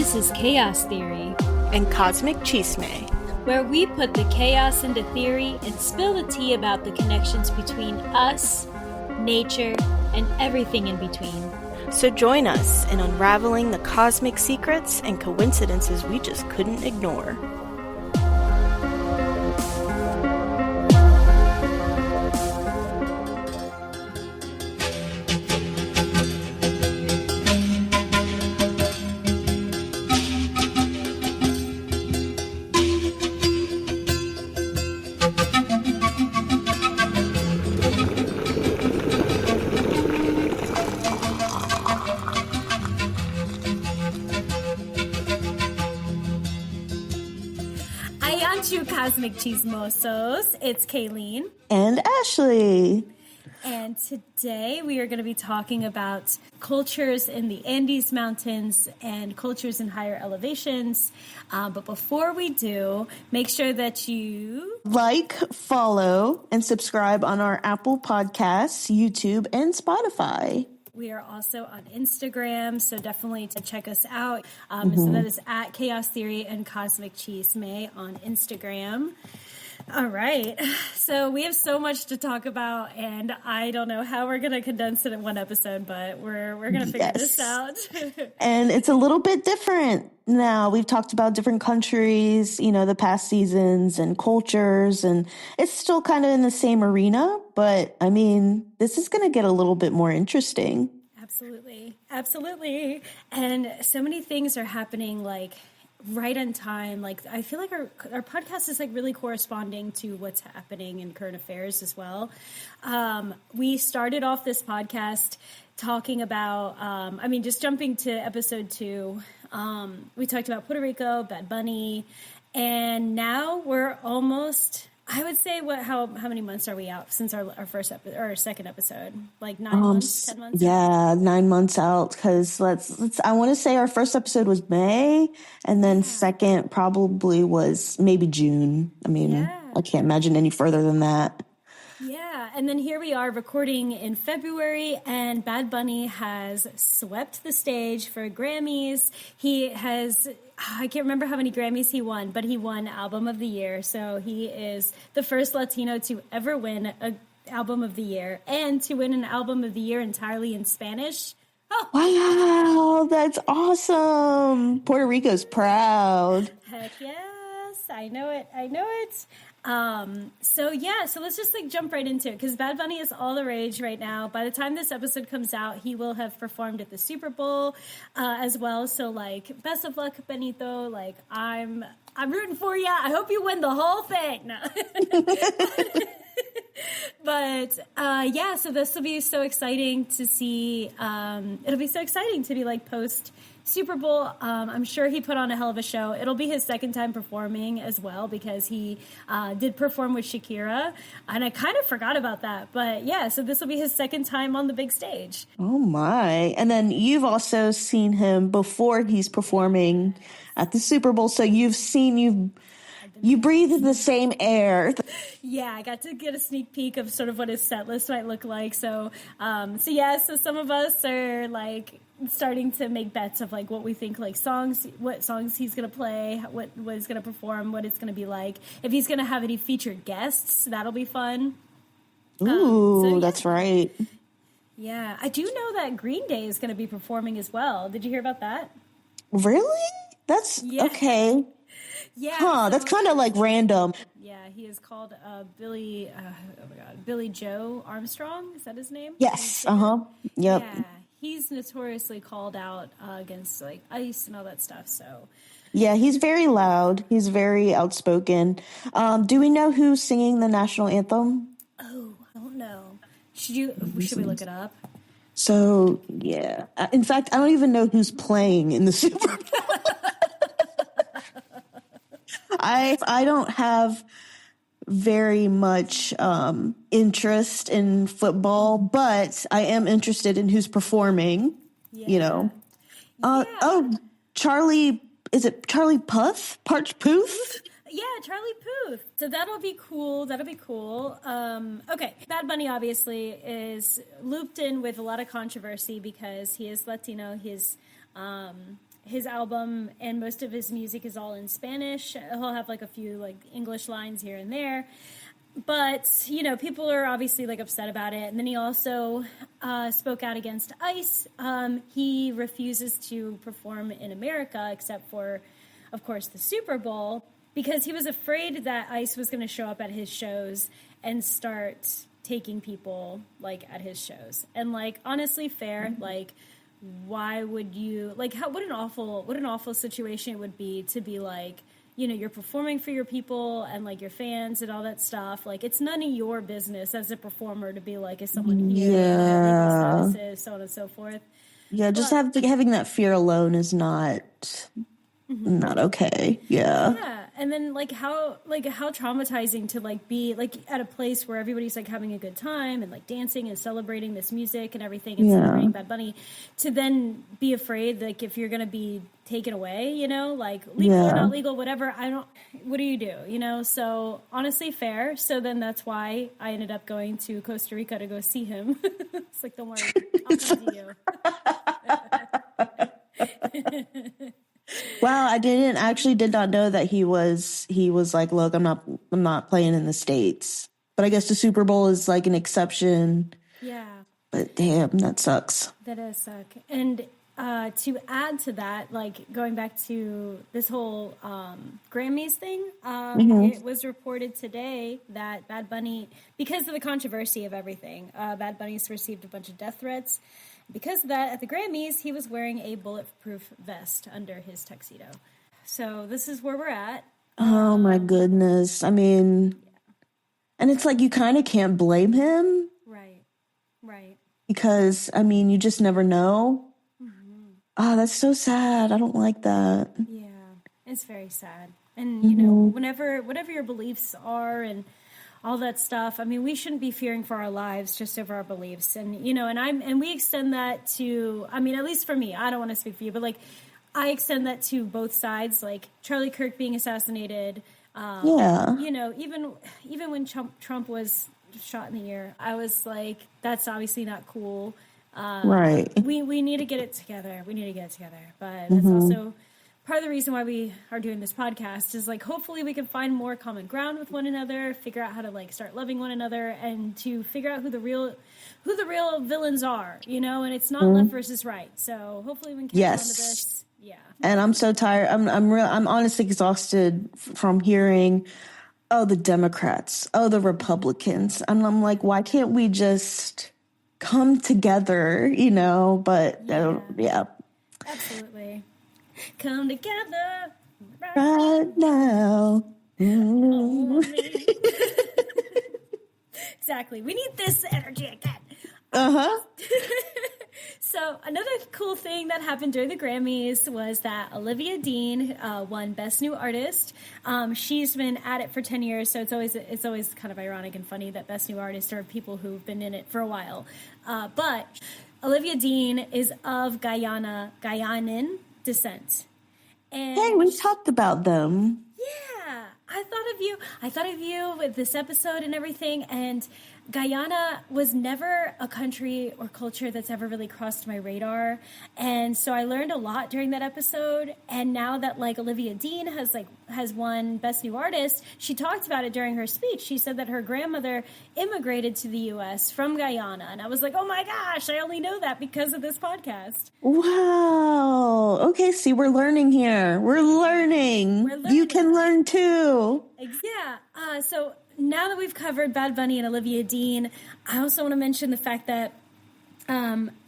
This is Chaos Theory and Cosmic Chisme, where we put the chaos into theory and spill the tea about the connections between us, nature, and everything in between. So join us in unraveling the cosmic secrets and coincidences we just couldn't ignore. Cosmic Chismosos. It's Kaylene. And Ashley. And today we are going to be talking about cultures in the Andes Mountains and cultures in higher elevations. But before we do, make sure that you like, follow, and subscribe on our Apple Podcasts, YouTube, and Spotify. We are also on Instagram, so definitely to check us out. So that is at Chaos Theory and Cosmic Chisme on Instagram. All right. So we have so much to talk about, and I don't know how we're going to condense it in one episode, but we're going to figure this out. And it's a little bit different now. We've talked about different countries, the past seasons and cultures, and it's still kind of in the same arena, but I mean, this is going to get a little bit more interesting. Absolutely. And so many things are happening right on time. I feel like our podcast is really corresponding to what's happening in current affairs as well. We started off this podcast talking about, just jumping to episode 2. We talked about Puerto Rico, Bad Bunny, and now we're almost, I would say, how many months are we out since our first episode or our second episode? 9 months, 10 months? Yeah, 9 months out. Because I want to say our first episode was May, and then second probably was maybe June. I can't imagine any further than that. Yeah, and then here we are recording in February, and Bad Bunny has swept the stage for Grammys. He has, I can't remember how many Grammys he won, but he won Album of the Year. So he is the first Latino to ever win an Album of the Year, and to win an Album of the Year entirely in Spanish. Oh. Wow, that's awesome. Puerto Rico's proud. Heck yes, I know it. So let's just jump right into it, because Bad Bunny is all the rage right now. By the time this episode comes out, he will have performed at the Super Bowl as well. So best of luck, Benito. I'm rooting for you. I hope you win the whole thing. No. But so this will be so exciting to see. It'll be so exciting to be post Super Bowl. I'm sure he put on a hell of a show. It'll be his second time performing as well, because he did perform with Shakira, and I kind of forgot about that. But so this will be his second time on the big stage. Oh my. And then you've also seen him before he's performing at the Super Bowl, so you breathe the same air. Yeah, I got to get a sneak peek of sort of what his set list might look like. So some of us are starting to make bets of what we think what songs he's going to play, what he's going to perform, what it's going to be like. If he's going to have any featured guests, that'll be fun. Ooh, that's right. Yeah, I do know that Green Day is going to be performing as well. Did you hear about that? Really? That's okay. Yeah. Huh, that's kind of random. Yeah, he is called Billy Joe Armstrong. Is that his name? Yes. Yep. Yeah, he's notoriously called out against ICE and all that stuff. So. Yeah, he's very loud. He's very outspoken. Do we know who's singing the national anthem? Oh, I don't know. Should we look it up? So, yeah. In fact, I don't even know who's playing in the Super Bowl. I don't have very much interest in football, but I am interested in who's performing, you know. Charlie, is it Charlie Puth? Puth? Yeah, Charlie Puth. So that'll be cool. Okay, Bad Bunny obviously is looped in with a lot of controversy because he is Latino. His album and most of his music is all in Spanish. He'll have like a few like English lines here and there. But, you know, people are obviously like upset about it. And then he also spoke out against ICE. He refuses to perform in America except for, of course, the Super Bowl because he was afraid that ICE was going to show up at his shows and start taking people like at his shows. And like, honestly, fair, like, why would you like what an awful situation it would be to be like, you know, you're performing for your people and like your fans and all that stuff. Like it's none of your business as a performer to be like, is someone here, so on and so forth. Yeah, just having that fear alone is not okay. Yeah. And then like how traumatizing to like be like at a place where everybody's like having a good time and like dancing and celebrating this music and everything and celebrating Bad Bunny, to then be afraid like if you're gonna be taken away, you know, like legal or not legal, whatever, what do you do, you know? So honestly, fair. So then that's why I ended up going to Costa Rica to go see him. It's like, don't worry, I'll come to you. Wow, I did not know that he was like, look, I'm not playing in the States. But I guess the Super Bowl is like an exception. Yeah. But damn, that sucks. That does suck. And to add to that, like going back to this whole Grammys thing, it was reported today that Bad Bunny, because of the controversy of everything, Bad Bunny's received a bunch of death threats. Because of that, at the Grammys, he was wearing a bulletproof vest under his tuxedo. So this is where we're at. Oh, my goodness. I mean, and it's like you kind of can't blame him. Right. Because, I mean, you just never know. Oh, that's so sad. I don't like that. Yeah, it's very sad. And, you know, whatever your beliefs are and all that stuff. I mean, we shouldn't be fearing for our lives just over our beliefs. And, you know, and we extend that to, I mean, at least for me, I don't want to speak for you, but like, I extend that to both sides, like Charlie Kirk being assassinated. You know, even when Trump was shot in the ear, I was like, that's obviously not cool. Right. We need to get it together. But that's also part of the reason why we are doing this podcast is like, hopefully we can find more common ground with one another, figure out how to like start loving one another and to figure out who the real villains are, you know, and it's not left versus right. So hopefully we can catch on to this. Yeah. And I'm so tired. I'm honestly exhausted from hearing, oh, the Democrats, oh, the Republicans. And I'm like, why can't we just come together, you know? But absolutely. Come together right now. Exactly. We need this energy again. So another cool thing that happened during the Grammys was that Olivia Dean won Best New Artist. She's been at it for 10 years, so it's always kind of ironic and funny that Best New Artist are people who've been in it for a while. But Olivia Dean is of Guyanan descent. And hey, we talked about them. Yeah, I thought of you with this episode and everything, and Guyana was never a country or culture that's ever really crossed my radar. And so I learned a lot during that episode. And now that like Olivia Dean has won Best New Artist, she talked about it during her speech. She said that her grandmother immigrated to the US from Guyana. And I was like, oh my gosh, I only know that because of this podcast. Wow. Okay, see, we're learning here. We're learning. You can learn too. Yeah. So now that we've covered Bad Bunny and Olivia Dean, I also want to mention the fact that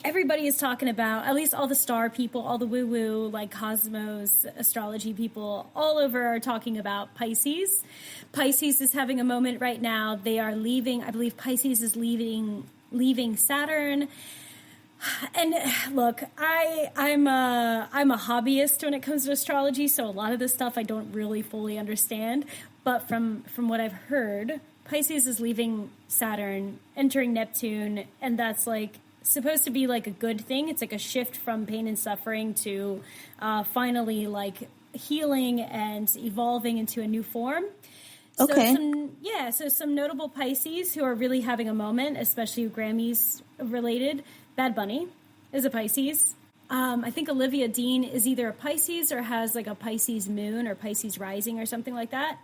everybody is talking about, at least all the star people, all the WOOO, like Cosmos, astrology people, all over are talking about Pisces. Pisces is having a moment right now. They are leaving, I believe Pisces is leaving Saturn. And look, I'm a hobbyist when it comes to astrology, so a lot of this stuff I don't really fully understand. But from what I've heard, Pisces is leaving Saturn, entering Neptune, and that's like supposed to be like a good thing. It's like a shift from pain and suffering to finally like healing and evolving into a new form. Okay. So some notable Pisces who are really having a moment, especially Grammys related. Bad Bunny is a Pisces. I think Olivia Dean is either a Pisces or has like a Pisces moon or Pisces rising or something like that.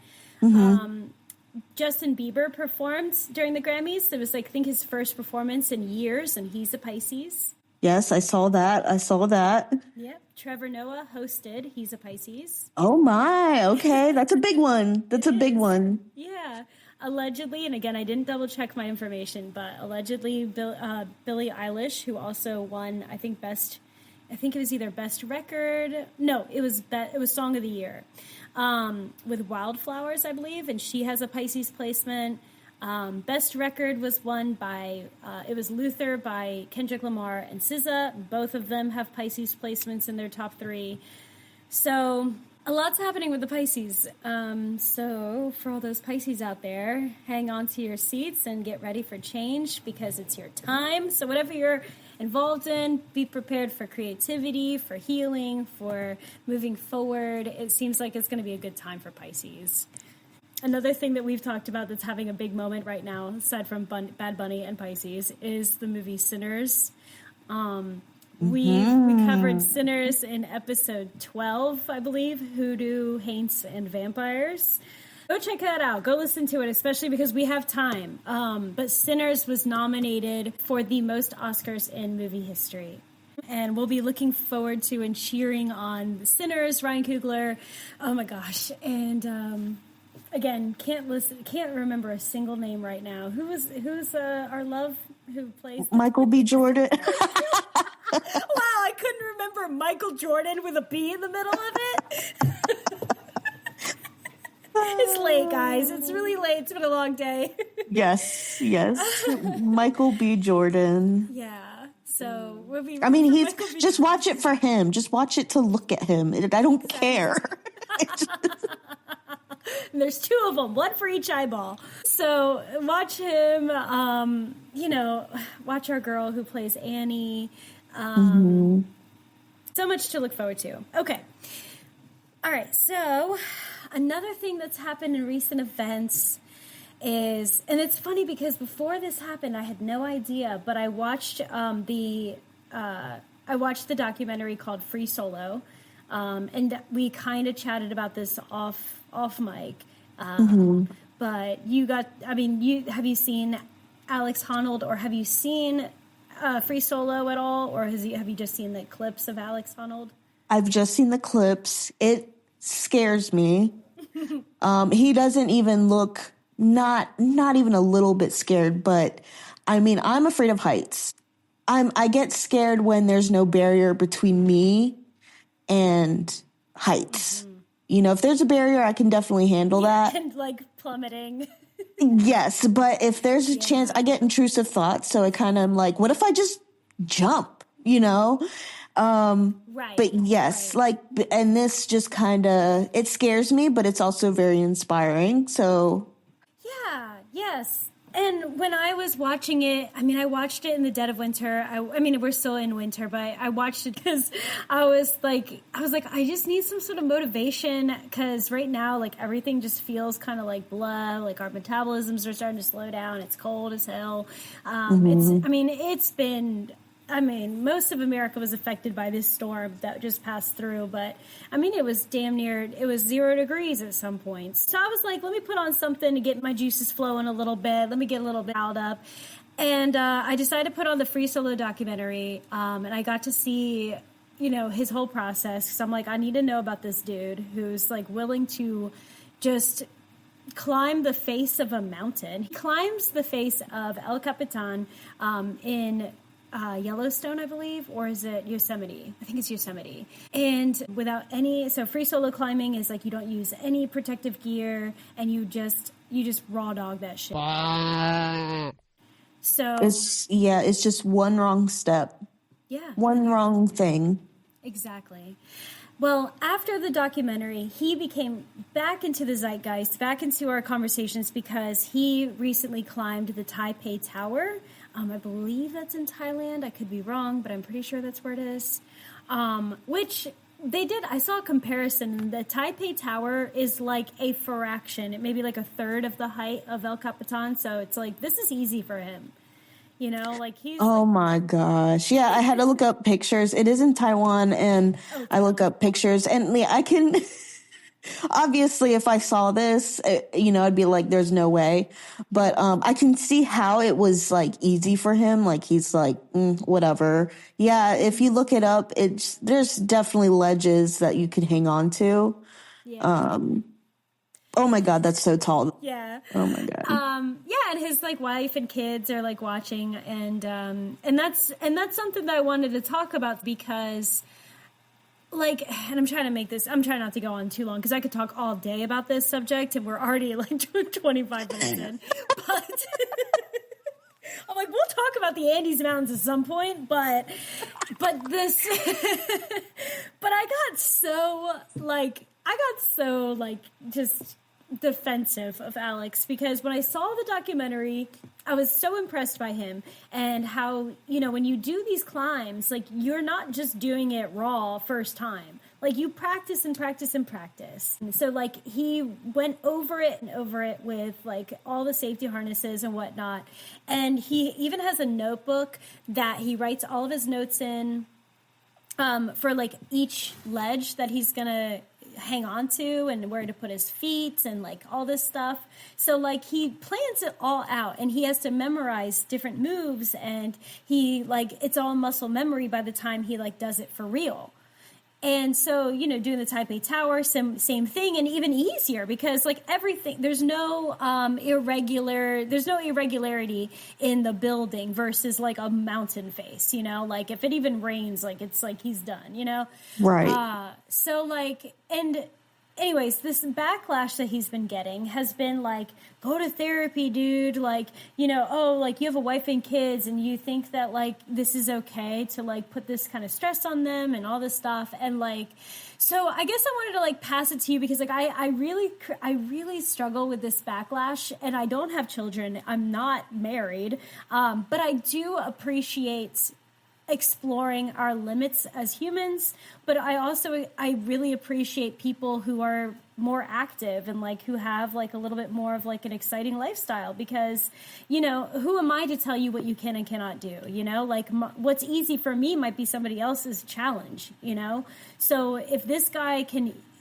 Justin Bieber performed during the Grammys. It was like, I think his first performance in years, and he's a Pisces. Yes, I saw that. Yep. Trevor Noah hosted. He's a Pisces. Oh my, okay. That's a big one. That's a big one. Yeah. Allegedly, and again, I didn't double check my information, but allegedly Billie Eilish, who also won, I think it was either Best Record. No, it was Song of the Year with Wildflowers, I believe, and she has a Pisces placement. Best Record was won by, it was Luther by Kendrick Lamar and SZA. Both of them have Pisces placements in their top 3. So a lot's happening with the Pisces. So for all those Pisces out there, hang on to your seats and get ready for change because it's your time. So whatever you're involved in, be prepared for creativity, for healing, for moving forward. It seems like it's going to be a good time for Pisces. Another thing that we've talked about that's having a big moment right now, aside from Bad Bunny and Pisces, is the movie Sinners. We covered Sinners in episode 12, I believe, Hoodoo, Haints, and Vampires. Go check that out. Go listen to it, especially because we have time. But Sinners was nominated for the most Oscars in movie history. And we'll be looking forward to and cheering on the Sinners, Ryan Coogler. Oh my gosh. And again, can't remember a single name right now. Who's our love who plays Michael B. Jordan? Wow, I couldn't remember Michael Jordan with a B in the middle of it. It's late, guys. It's really late. It's been a long day. Yes. Michael B. Jordan. Yeah. So we'll be. I mean, just watch it for him. Just watch it to look at him. I don't care. And there's 2 of them, one for each eyeball. So watch him. Watch our girl who plays Annie. So much to look forward to. Okay. All right. So another thing that's happened in recent events is, and it's funny because before this happened, I had no idea, but I watched the documentary called Free Solo, and we kind of chatted about this off mic. But have you seen Alex Honnold, or have you seen Free Solo at all, or have you just seen the clips of Alex Honnold? I've just seen the clips. It scares me. He doesn't even look not even a little bit scared, but I mean, I'm afraid of heights. I get scared when there's no barrier between me and heights. If there's a barrier, I can definitely handle that. And like plummeting. Yes, but if there's a chance, I get intrusive thoughts, so I kind of am like, what if I just jump? Right. But yes, right. and this just kind of, it scares me, but it's also very inspiring. So yeah, yes. And when I was watching it, I watched it in the dead of winter. We're still in winter, but I watched it because I was like, I just need some sort of motivation because right now, like, everything just feels kind of like blah, like our metabolisms are starting to slow down. It's cold as hell. Most of America was affected by this storm that just passed through, but it was it was 0 degrees at some points. So I was like, let me put on something to get my juices flowing a little bit. Let me get a little bit riled up. And I decided to put on the Free Solo documentary, and I got to see, his whole process. Because I'm like, I need to know about this dude who's like willing to just climb the face of a mountain. He climbs the face of El Capitan in Yellowstone, I believe, or is it Yosemite? I think it's Yosemite. And so free solo climbing is like you don't use any protective gear and you just raw dog that shit. So it's just one wrong step. one wrong thing. Exactly. Well, after the documentary, he became back into the zeitgeist, back into our conversations because he recently climbed the Taipei Tower. I believe that's in Thailand. I could be wrong, but I'm pretty sure that's where it is. Which they did. I saw a comparison. The Taipei Tower is like a fraction. It may be like a third of the height of El Capitan. So it's like, this is easy for him. You know, like he's... Oh my gosh. Yeah, I had to look up pictures. It is in Taiwan, and I look up pictures, and I can... Obviously, if I saw this, I'd be like, there's no way. But I can see how it was like easy for him. Like he's like, whatever. Yeah, if you look it up, there's definitely ledges that you can hang on to. Yeah. Oh my God, that's so tall. Yeah. Oh my God. Yeah, and his like wife and kids are like watching, and that's something that I wanted to talk about because, like, and I'm trying not to go on too long because I could talk all day about this subject, and we're already like 25 minutes in. But I'm like, we'll talk about the Andes Mountains at some point, but this, but I got so just defensive of Alex because when I saw the documentary, I was so impressed by him and how, when you do these climbs, like you're not just doing it raw first time. Like you practice and practice and practice. And so like he went over it with like all the safety harnesses and whatnot. And he even has a notebook that he writes all of his notes in for like each ledge that he's going to hang on to and where to put his feet and like all this stuff. So like he plans it all out and he has to memorize different moves and he like it's all muscle memory by the time he like does it for real. And so, doing the Taipei Tower, same thing, and even easier because, like, everything, there's no irregularity in the building versus, like, a mountain face, Like, if it even rains, like, it's like he's done, Right. So, like, and anyways, this backlash that he's been getting has been like, go to therapy, dude. Like, like you have a wife and kids and you think that like this is okay to like put this kind of stress on them and all this stuff. And like, so I guess I wanted to like pass it to you because like I really struggle with this backlash and I don't have children. I'm not married. But I do appreciate exploring our limits as humans, but I really appreciate people who are more active and like who have like a little bit more of like an exciting lifestyle because who am I to tell you what you can and cannot do, like what's easy for me might be somebody else's challenge, so if this guy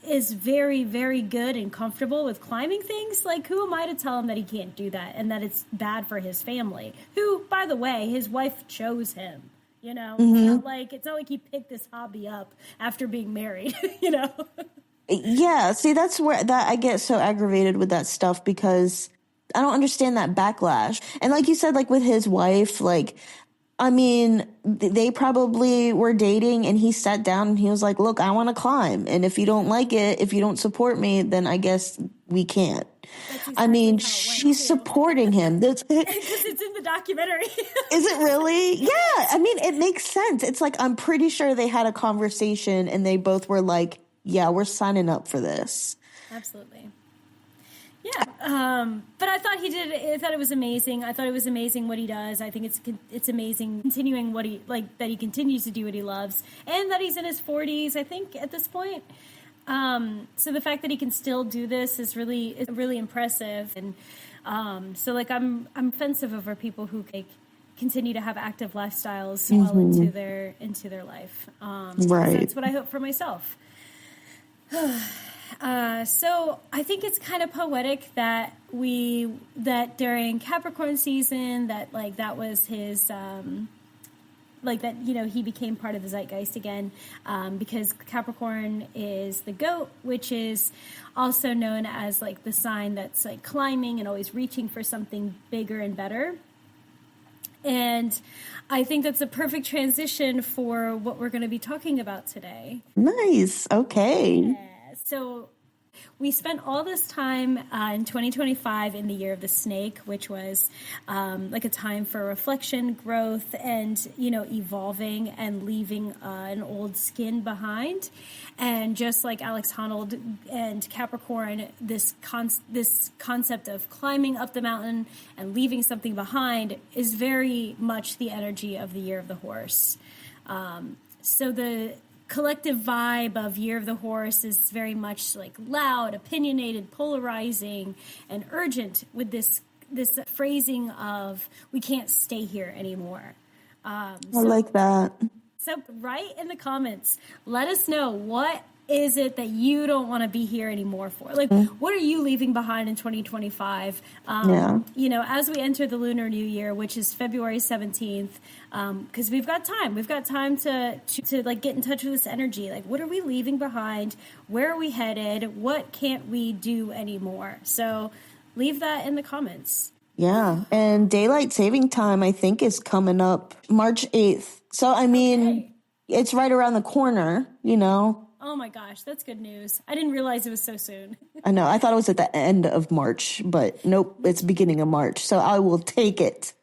is very, very good and comfortable with climbing things, like who am I to tell him that he can't do that and that it's bad for his family, who by the way his wife chose him. Mm-hmm. It's not like he picked this hobby up after being married, Yeah, see, that's where that I get so aggravated with that stuff because I don't understand that backlash. And like you said, like with his wife, like, I mean, they probably were dating and he sat down and he was like, look, I want to climb. And if you don't like it, if you don't support me, then I guess we can't. Exactly. I mean, she's supporting him. Because it's in the documentary. Is it really? Yeah. I mean, it makes sense. It's like, I'm pretty sure they had a conversation and they both were like, yeah, we're signing up for this. Absolutely. Yeah. But I thought I thought it was amazing. I thought it was amazing what he does. I think it's amazing continuing that he continues to do what he loves and that he's in his 40s, I think, at this point. So the fact that he can still do this is really impressive. And, so like I'm offensive over people who continue to have active lifestyles well into their life. Right. So that's what I hope for myself. So I think it's kind of poetic that during Capricorn season that was his, he became part of the zeitgeist again, because Capricorn is the goat, which is also known as like the sign that's like climbing and always reaching for something bigger and better. And I think that's a perfect transition for what we're going to be talking about today. Nice. Okay. Yeah. So We spent all this time in 2025 in the year of the snake, which was like a time for reflection, growth, and, evolving and leaving an old skin behind. And just like Alex Honnold and Capricorn, this concept of climbing up the mountain and leaving something behind is very much the energy of the year of the horse. So the collective vibe of Year of the Horse is very much like loud, opinionated, polarizing, and urgent with this phrasing of we can't stay here anymore. I like that. So write in the comments, let us know what is it that you don't want to be here anymore for? Like, what are you leaving behind in 2025? As we enter the Lunar New Year, which is February 17th, because we've got time. We've got time to like get in touch with this energy. Like, what are we leaving behind? Where are we headed? What can't we do anymore? So leave that in the comments. Yeah. And daylight saving time, I think, is coming up March 8th. So, I mean, It's right around the corner, Oh my gosh, that's good news. I didn't realize it was so soon. I know. I thought it was at the end of March, but nope, it's beginning of March. So I will take it.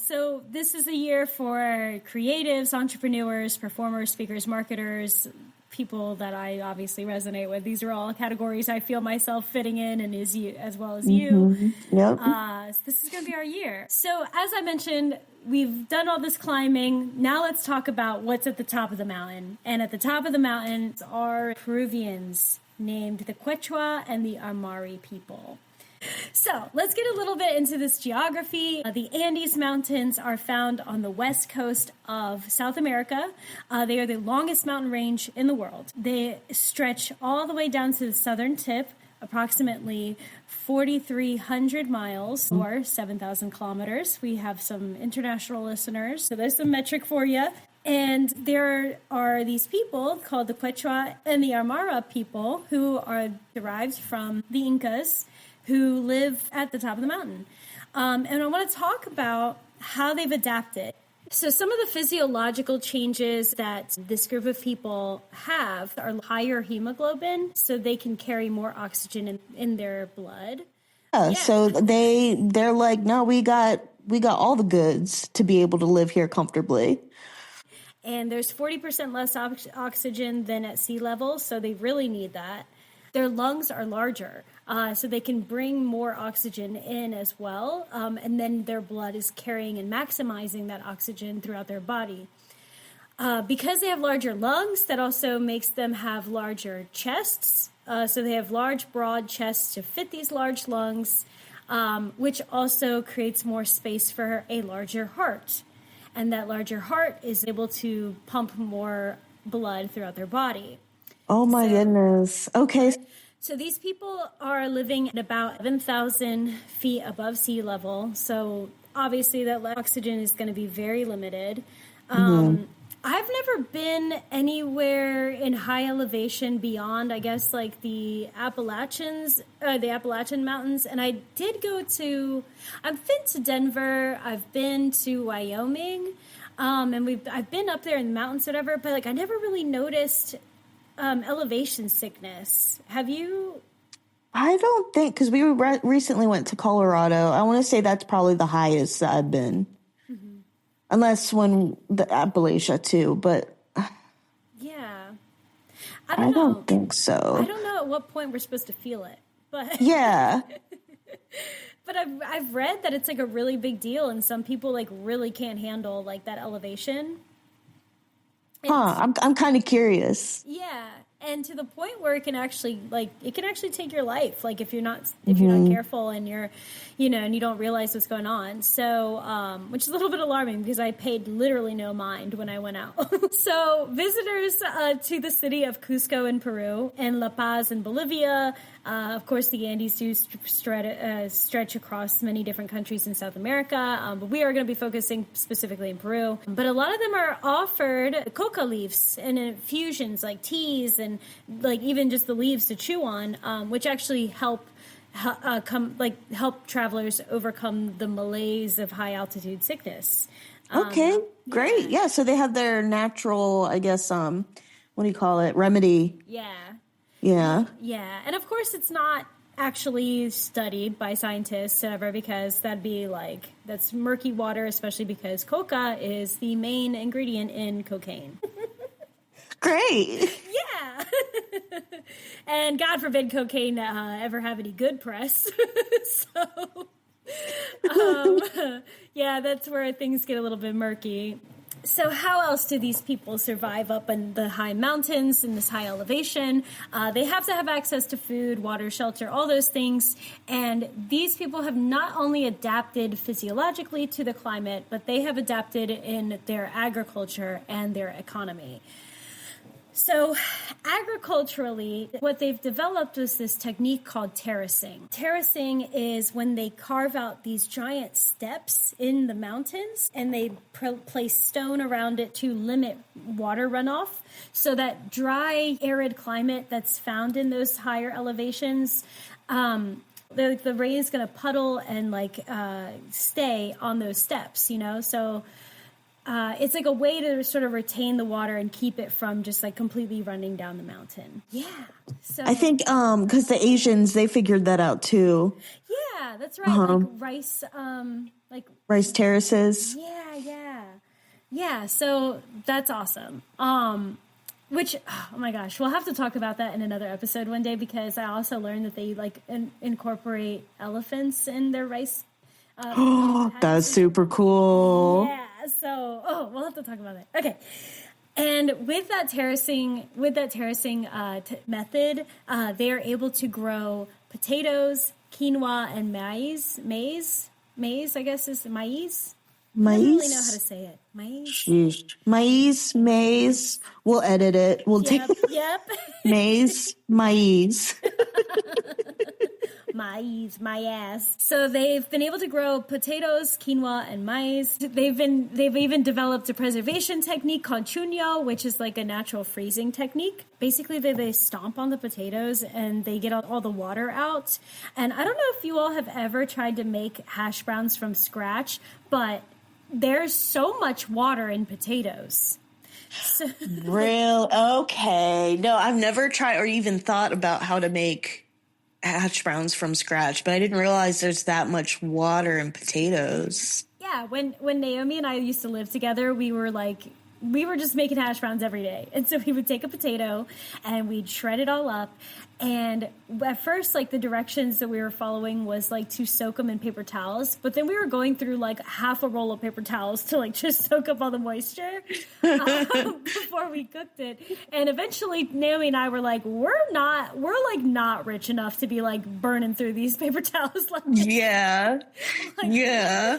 So this is a year for creatives, entrepreneurs, performers, speakers, marketers, people that I obviously resonate with. These are all categories I feel myself fitting in, and as well as you. Yep. So this is going to be our year. So as I mentioned, we've done all this climbing. Now let's talk about what's at the top of the mountain. And at the top of the mountain are Peruvians named the Quechua and the Amari people. So let's get a little bit into this geography. The Andes Mountains are found on the west coast of South America. They are the longest mountain range in the world. They stretch all the way down to the southern tip, approximately 4,300 miles or 7,000 kilometers. We have some international listeners, so there's some metric for you. And there are these people called the Quechua and the Aymara people who are derived from the Incas, who live at the top of the mountain. And I want to talk about how they've adapted. So some of the physiological changes that this group of people have are higher hemoglobin, so they can carry more oxygen in their blood. Yeah. So they're like, no, we got all the goods to be able to live here comfortably. And there's 40% less oxygen than at sea level, so they really need that. Their lungs are larger, so they can bring more oxygen in as well, and then their blood is carrying and maximizing that oxygen throughout their body. Because they have larger lungs, that also makes them have larger chests, so they have large, broad chests to fit these large lungs, which also creates more space for a larger heart. And that larger heart is able to pump more blood throughout their body. Oh my goodness. Okay. So these people are living at about 7,000 feet above sea level. So obviously that oxygen is going to be very limited. I've never been anywhere in high elevation beyond, I guess, like the Appalachian Mountains. And I did I've been to Denver, I've been to Wyoming, and I've been up there in the mountains, whatever, but like I never really noticed elevation sickness. Have you? I don't think, because we recently went to Colorado. I want to say that's probably the highest that I've been. Unless when the Appalachia too, but yeah, I don't think so. I don't know at what point we're supposed to feel it, but yeah. But I've read that it's like a really big deal, and some people like really can't handle like that elevation. I'm kind of curious. Yeah, and to the point where it can actually take your life, like if you're not careful and you're, and you don't realize what's going on. So, which is a little bit alarming because I paid literally no mind when I went out. So, visitors to the city of Cusco in Peru and La Paz in Bolivia. Of course, the Andes do stretch across many different countries in South America, but we are going to be focusing specifically in Peru. But a lot of them are offered coca leaves and infusions like teas and like even just the leaves to chew on, which actually help travelers overcome the malaise of high altitude sickness. Okay, great. Yeah, so they have their natural, I guess, what do you call it? Remedy. Yeah. Yeah. Yeah, and of course it's not actually studied by scientists ever, because that's murky water, especially because coca is the main ingredient in cocaine. Great. Yeah. And God forbid cocaine ever have any good press. So, yeah, that's where things get a little bit murky. So how else do these people survive up in the high mountains in this high elevation? They have to have access to food, water, shelter, all those things. And these people have not only adapted physiologically to the climate, but they have adapted in their agriculture and their economy. So agriculturally, what they've developed was this technique called terracing. Terracing is when they carve out these giant steps in the mountains and they place stone around it to limit water runoff, so that dry, arid climate that's found in those higher elevations, the rain is going to puddle and stay on those steps, So it's like a way to sort of retain the water and keep it from just completely running down the mountain. Yeah. So I think because the Asians, they figured that out too. Yeah, that's right. Rice, rice terraces. Yeah. So that's awesome. Which, oh my gosh, we'll have to talk about that in another episode one day, because I also learned that they incorporate elephants in their rice. That's super cool. Yeah. So, we'll have to talk about that. Okay. And with that terracing method, they are able to grow potatoes, quinoa, and maize, I guess is maize. I don't really know how to say it. Maize. Maize. We'll edit it. We'll take maize. My ass. So they've been able to grow potatoes, quinoa, and maize. They've even developed a preservation technique called chuño, which is like a natural freezing technique. Basically, they stomp on the potatoes and they get all the water out. And I don't know if you all have ever tried to make hash browns from scratch, but there's so much water in potatoes. So Real? Okay. No, I've never tried or even thought about how to make hash browns from scratch, but I didn't realize there's that much water in potatoes. Yeah, when Naomi and I used to live together, we were just making hash browns every day. And so we would take a potato and we'd shred it all up. And at first, the directions that we were following was to soak them in paper towels. But then we were going through half a roll of paper towels to just soak up all the moisture before we cooked it. And eventually Naomi and I were we're not rich enough to be burning through these paper towels. Yeah. Yeah.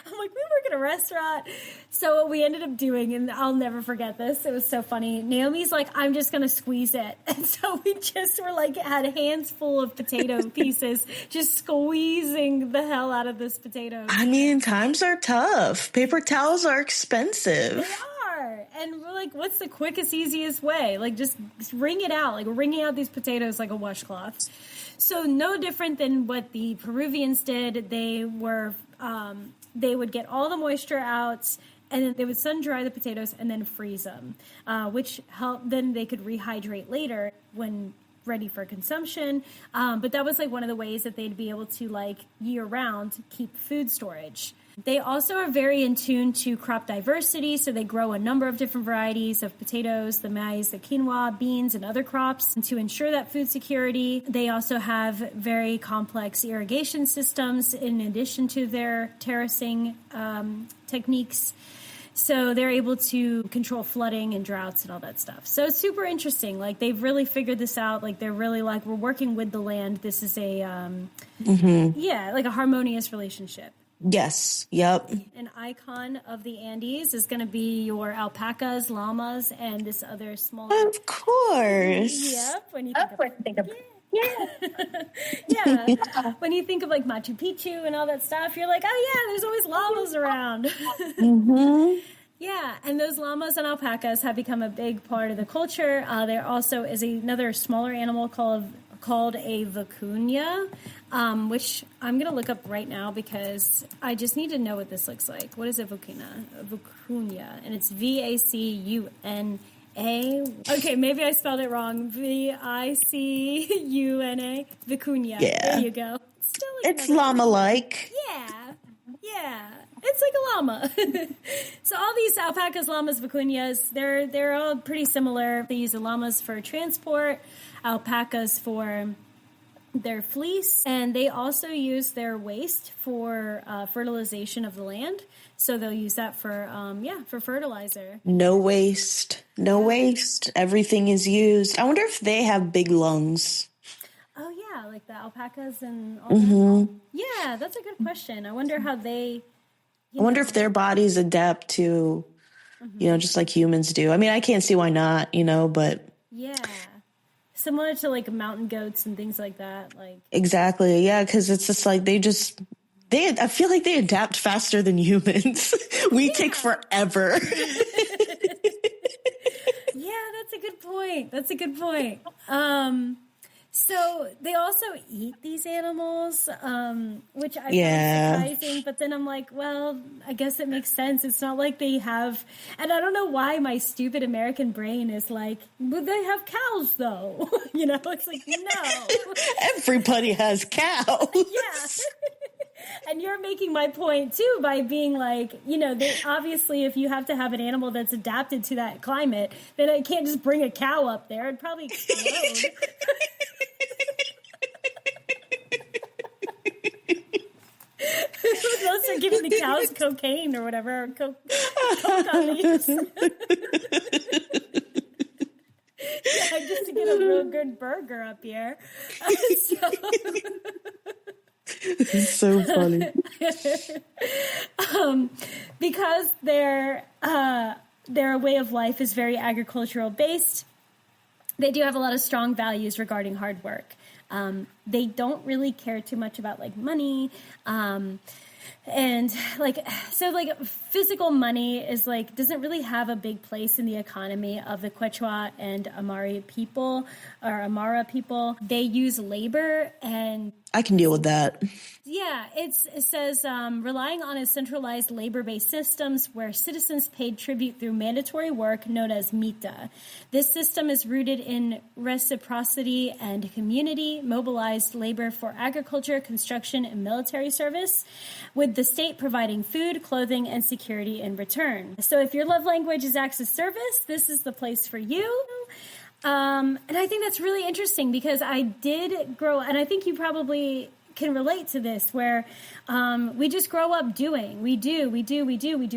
I'm we work at a restaurant. So what we ended up doing, and I'll never forget this, it was so funny. Naomi's I'm just going to squeeze it. And so we just were had hands full of potato pieces, just squeezing the hell out of this potato. I mean, times are tough. Paper towels are expensive. They are. And we're what's the quickest, easiest way? Just wring it out, wringing out these potatoes like a washcloth. So no different than what the Peruvians did. They would get all the moisture out, and then they would sun dry the potatoes and then freeze them, which helped. Then they could rehydrate later when ready for consumption. But that was one of the ways that they'd be able to year round keep food storage. They also are very in tune to crop diversity, so they grow a number of different varieties of potatoes, the maize, the quinoa, beans, and other crops. And to ensure that food security, they also have very complex irrigation systems in addition to their terracing techniques. So they're able to control flooding and droughts and all that stuff. So it's super interesting. They've really figured this out. They're really we're working with the land. This is a, a harmonious relationship. Yes. Yep. An icon of the Andes is going to be your alpacas, llamas, and this other small. Of course. Yep. When you think of yeah. When you think of Machu Picchu and all that stuff, you're oh yeah, there's always llamas around. Mm-hmm. Yeah, and those llamas and alpacas have become a big part of the culture. There also is another smaller animal called a vicuña, which I'm going to look up right now because I just need to know what this looks like. What is a vicuña? A vicuña, and it's VACUNA. Okay, maybe I spelled it wrong. Vicuna. Vicuña. Yeah. There you go. Still It's llama-like. Yeah. It's like a llama. So all these alpacas, llamas, vicuñas, they're all pretty similar. They use the llamas for transport, alpacas for their fleece, and they also use their waste for fertilization of the land. So they'll use that for fertilizer. No waste. No waste. Everything is used. I wonder if they have big lungs. Oh, yeah, like the alpacas and all that. Yeah, that's a good question. I wonder how they... I wonder if their bodies adapt to, just like humans do. I mean, I can't see why not, but... Yeah. Similar to, like, mountain goats and things like that. Like Exactly, yeah, because it's just like I feel like they adapt faster than humans. We take forever. Yeah, that's a good point. So they also eat these animals, which I find surprising. But then I'm like, well, I guess it makes sense. It's not like they have, and I don't know why my stupid American brain is like, but they have cows though. It's like, no. Everybody has cows. Yeah. And you're making my point too by being like, they obviously, if you have to have an animal that's adapted to that climate, then I can't just bring a cow up there. It'd probably explode. Unless they're giving the cows cocaine or whatever, or coke on leaves. Yeah, just to get a real good burger up here. It's so funny. Because their way of life is very agricultural based, they do have a lot of strong values regarding hard work. They don't really care too much about like money. And physical money is like, doesn't really have a big place in the economy of the Quechua and Amara people. They use labor, and I can deal with that. yeah, it says relying on a centralized labor-based systems where citizens paid tribute through mandatory work known as mita. This system is rooted in reciprocity and community, mobilized labor for agriculture, construction, and military service, with the state providing food, clothing, and security in return. So if your love language is acts of service, this is the place for you. And I think that's really interesting because I did grow, and I think you probably can relate to this, where we just grow up doing. We do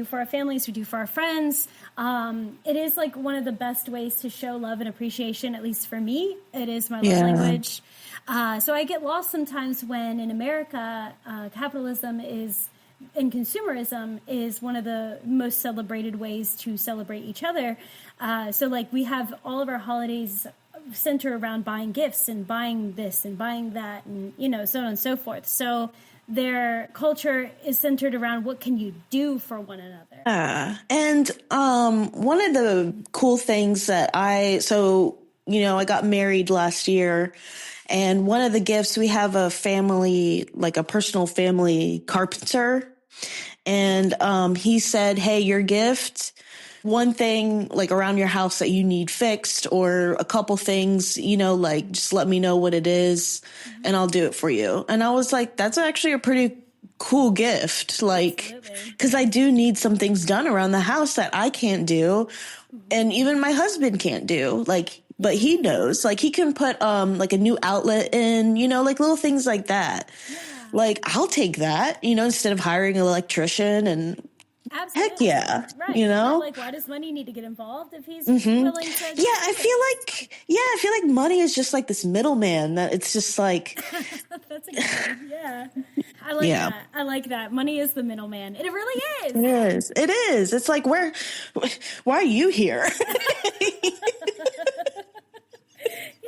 for our families, we do for our friends. It is like one of the best ways to show love and appreciation, at least for me. It is my love language. So I get lost sometimes when in America, capitalism and consumerism is one of the most celebrated ways to celebrate each other. So like we have all of our holidays center around buying gifts and buying this and buying that and, so on and so forth. So their culture is centered around what can you do for one another. And one of the cool things that I got married last year, and one of the gifts, we have a family, like a personal family carpenter. And he said, hey, your gift, one thing like around your house that you need fixed, or a couple things, like just let me know what it is and I'll do it for you. And I was like, that's actually a pretty cool gift. Like, because I do need some things done around the house that I can't do. And even my husband can't do. Like, but he knows, like he can put like a new outlet in, like little things like that. Yeah. Like, I'll take that, instead of hiring an electrician. And absolutely. Heck yeah. Right. Like, why does money need to get involved if he's willing to? Yeah, I feel like money is just like this middleman that it's just like. That's a good one. Yeah. I like that. I like that. Money is the middleman. It really is. It is. It's like, why are you here?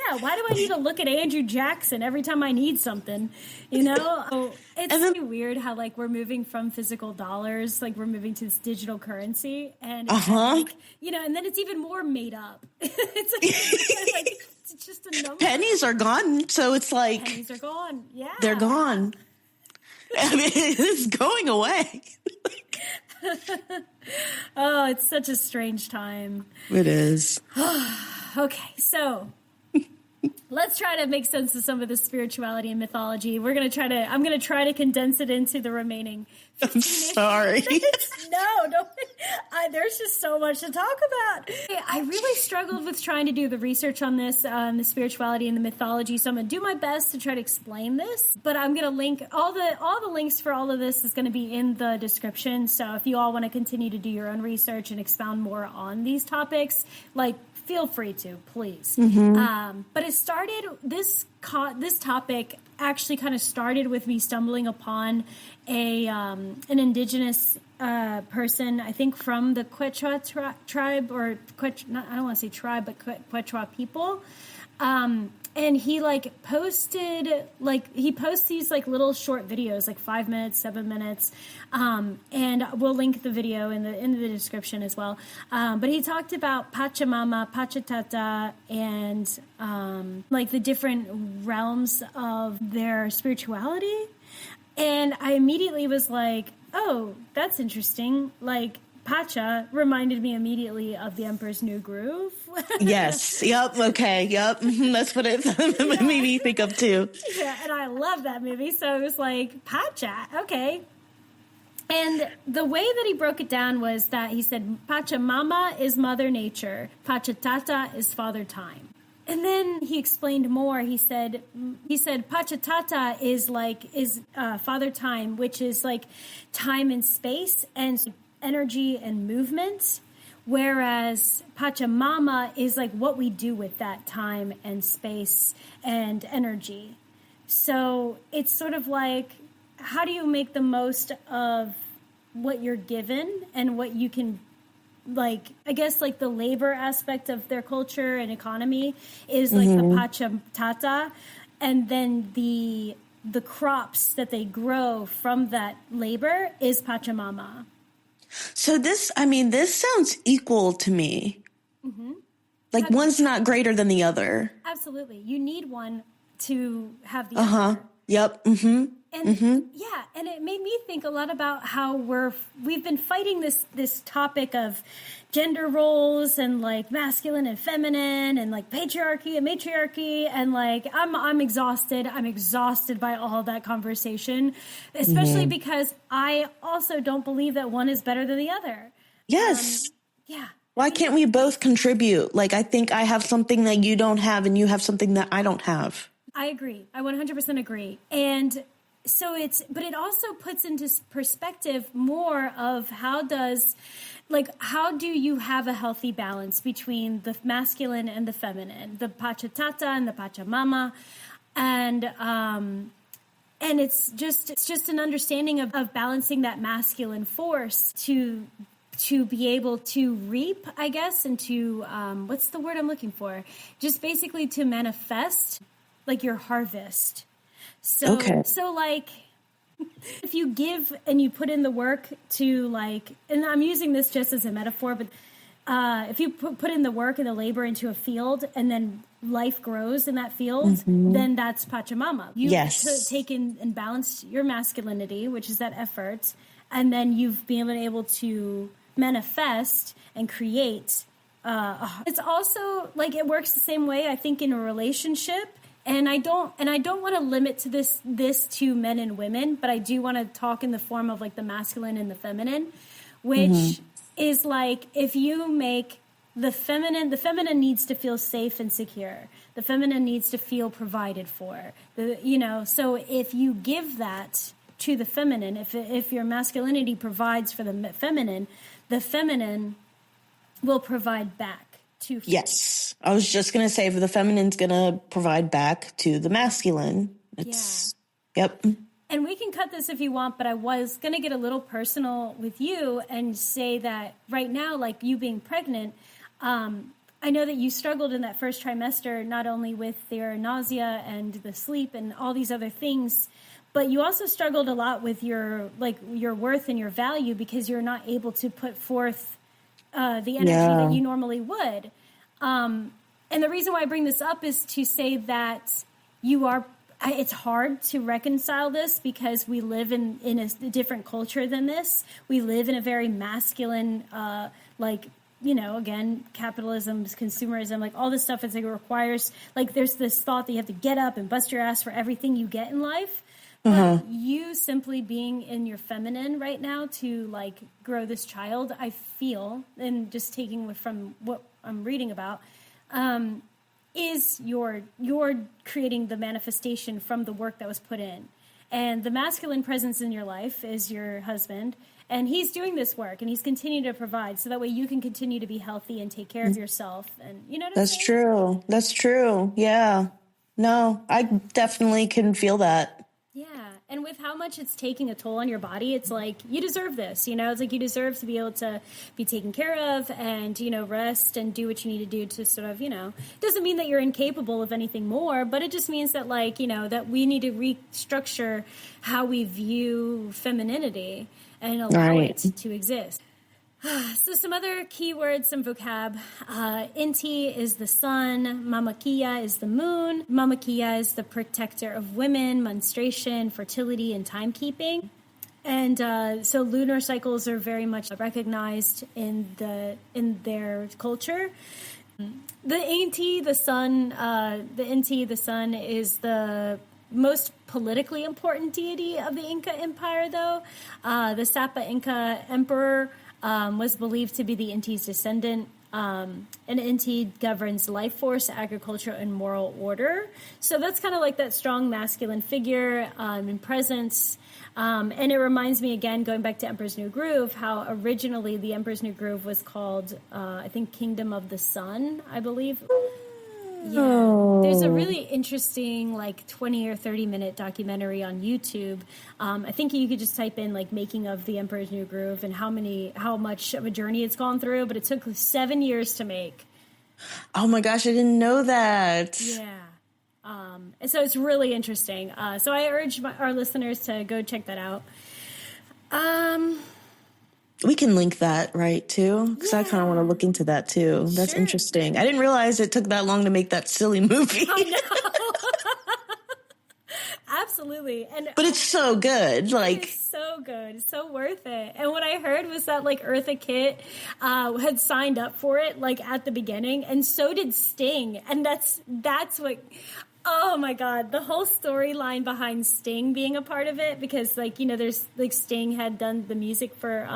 Yeah, why do I need to look at Andrew Jackson every time I need something? It's really weird how like we're moving from physical dollars, like we're moving to this digital currency, and and then it's even more made up. It's just a number. Pennies are gone, so it's like pennies are gone. Yeah, they're gone. I mean, it's going away. Oh, it's such a strange time. It is. Okay, so let's try to make sense of some of the spirituality and mythology. I'm going to try to condense it into the remaining. I'm sorry. No, there's just so much to talk about. I really struggled with trying to do the research on this, the spirituality and the mythology. So I'm going to do my best to try to explain this, but I'm going to link all the links for all of this is going to be in the description. So if you all want to continue to do your own research and expound more on these topics, feel free to, please. But it started, this topic actually kind of started with me stumbling upon an indigenous person, I think from the Quechua tribe, or I don't want to say tribe, but Quechua people. And he posts these little short videos, 5 minutes, 7 minutes. And we'll link the video in the description as well. But he talked about Pachamama, Pachatata, and the different realms of their spirituality. And I immediately was like, oh, that's interesting. Pacha reminded me immediately of the Emperor's New Groove. Yes. Yep. Okay. Yep. That's what it made me think of too. Yeah, and I love that movie. So it was like, Pacha, okay. And the way that he broke it down was that he said, Pachamama is Mother Nature, Pachatata is Father Time. And then he explained more. He said Pachatata is Father Time, which is time and space and energy and movement, whereas Pachamama is what we do with that time and space and energy. So it's sort of how do you make the most of what you're given and what you can, I guess the labor aspect of their culture and economy is the Pachatata, and then the crops that they grow from that labor is Pachamama. So this sounds equal to me. One's not greater than the other. Absolutely. You need one to have the other. Yep. And yeah, and it made me think a lot about how we've been fighting this topic of gender roles and masculine and feminine and patriarchy and matriarchy, and I'm exhausted. I'm exhausted by all that conversation, especially because I also don't believe that one is better than the other. Yes. Yeah. Why can't we both contribute? I think I have something that you don't have and you have something that I don't have. I agree. I 100% agree. And so but it also puts into perspective more of how do you have a healthy balance between the masculine and the feminine, the Pachatata and the Pachamama, and it's just an understanding of balancing that masculine force to be able to reap, I guess, and to what's the word I'm looking for? Just basically to manifest your harvest. So, okay. So if you give and you put in the work to and I'm using this just as a metaphor, but if you put in the work and the labor into a field and then life grows in that field, then that's Pachamama. You've taken and balanced your masculinity, which is that effort, and then you've been able to manifest and create. It's also it works the same way, I think, in a relationship. And I don't want to limit to this to men and women, but I do want to talk in the form of the masculine and the feminine, which is if you make the feminine needs to feel safe and secure. The feminine needs to feel provided for. So if you give that to the feminine, if your masculinity provides for the feminine will provide back. Yes. I was just going to say, for the feminine's going to provide back to the masculine. Yep. And we can cut this if you want, but I was going to get a little personal with you and say that right now, you being pregnant, I know that you struggled in that first trimester, not only with your nausea and the sleep and all these other things, but you also struggled a lot with your worth and your value because you're not able to put forth the energy that you normally would. And the reason why I bring this up is to say that you are it's hard to reconcile this because we live in a different culture than this. We live in a very masculine, again, capitalism, consumerism, like all this stuff. It's like it requires, like, there's this thought that you have to get up and bust your ass for everything you get in life. But you simply being in your feminine right now to like grow this child, I feel, and just taking from what I'm reading about, is you're creating the manifestation from the work that was put in. And the masculine presence in your life is your husband, and he's doing this work, and he's continuing to provide, so that way you can continue to be healthy and take care of yourself. And you know what I'm saying? true. That's true. Yeah. No, I definitely can feel that. Yeah. And with how much it's taking a toll on your body, it's like, you deserve this, it's like you deserve to be able to be taken care of and, rest and do what you need to do to sort of, doesn't mean that you're incapable of anything more, but it just means that like, that we need to restructure how we view femininity and allow it to exist. So some other keywords, some vocab. Inti is the sun. Mamakia is the moon. Mamakia is the protector of women, menstruation, fertility, and timekeeping. And so lunar cycles are very much recognized in their culture. The Inti, the sun, is the most politically important deity of the Inca Empire, though. The Sapa Inca emperor was believed to be the Inti's descendant. And Inti governs life force, agriculture, and moral order. So that's kind of like that strong masculine figure and presence. And it reminds me, again, going back to Emperor's New Groove, how originally the Emperor's New Groove was called, I think, Kingdom of the Sun, I believe. Yeah, there's a really interesting, like 20 or 30-minute documentary on YouTube. I think you could just type in like making of the Emperor's New Groove and how much of a journey it's gone through. But it took 7 years to make. Oh my gosh, I didn't know that. Yeah. And so it's really interesting. So I urge our listeners to go check that out. We can link that, right, too? Because I kind of want to look into that, too. That's interesting. I didn't realize it took that long to make that silly movie. I know. Absolutely. But it's so good. Like, it's so good. It's so worth it. And what I heard was that, like, Eartha Kitt had signed up for it, like, at the beginning. And so did Sting. And that's what... Oh my God, the whole storyline behind Sting being a part of it, because like, there's like Sting had done the music for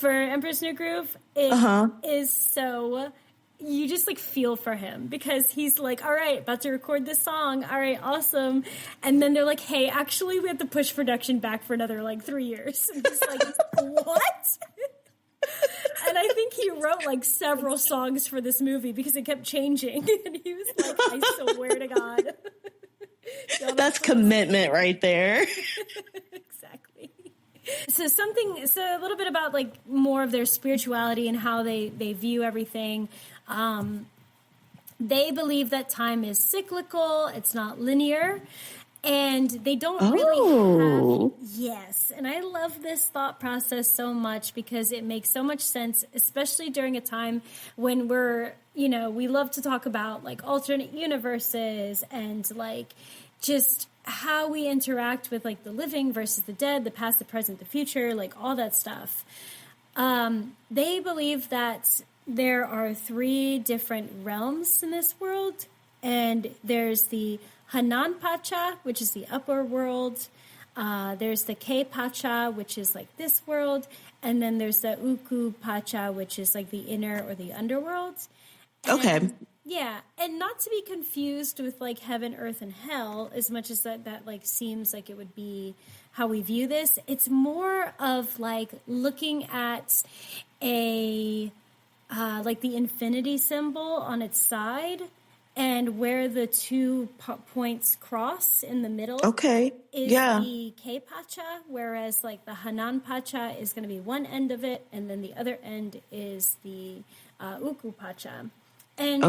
Emperor's New Groove. It is so, you just like feel for him because he's like, all right, about to record this song. All right, awesome. And then they're like, hey, actually we have to push production back for another like 3 years. And he's like, what? And I think he wrote like several songs for this movie because it kept changing. And he was like, I swear to God. That's commitment right there. Exactly. So a little bit about like more of their spirituality and how they view everything. They believe that time is cyclical. It's not linear. And they don't really have, yes. And I love this thought process so much because it makes so much sense, especially during a time when we love to talk about like alternate universes and like just how we interact with like the living versus the dead, the past, the present, the future, like all that stuff. They believe that there are 3 different realms in this world, and there's the Hanan Pacha, which is the upper world. There's the Ke Pacha, which is like this world. And then there's the Uku Pacha, which is like the inner or the underworld. Okay. Yeah. And not to be confused with like heaven, earth, and hell, as much as that like seems like it would be how we view this. It's more of like looking at like the infinity symbol on its side. And where the 2 points cross in the middle is the Ke Pacha, whereas like the Hanan Pacha is going to be one end of it, and then the other end is the Uku Pacha. And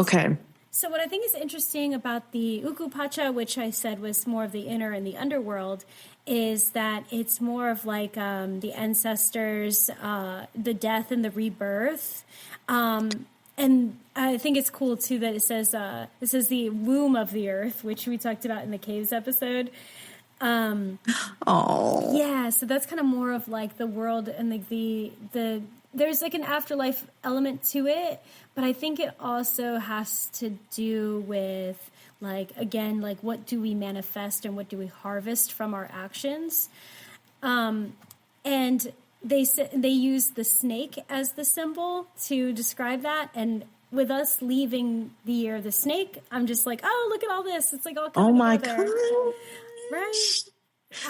so what I think is interesting about the Uku Pacha, which I said was more of the inner and the underworld, is that it's more of like the ancestors, the death and the rebirth. And I think it's cool too that it says the womb of the earth, which we talked about in the caves episode. Oh, Yeah, so that's kind of more of like the world and like the there's like an afterlife element to it, but I think it also has to do with like, again, like what do we manifest and what do we harvest from our actions. And they use the snake as the symbol to describe that. And with us leaving the year of the snake, I'm just like, oh, look at all this. It's like all coming together. God. Right?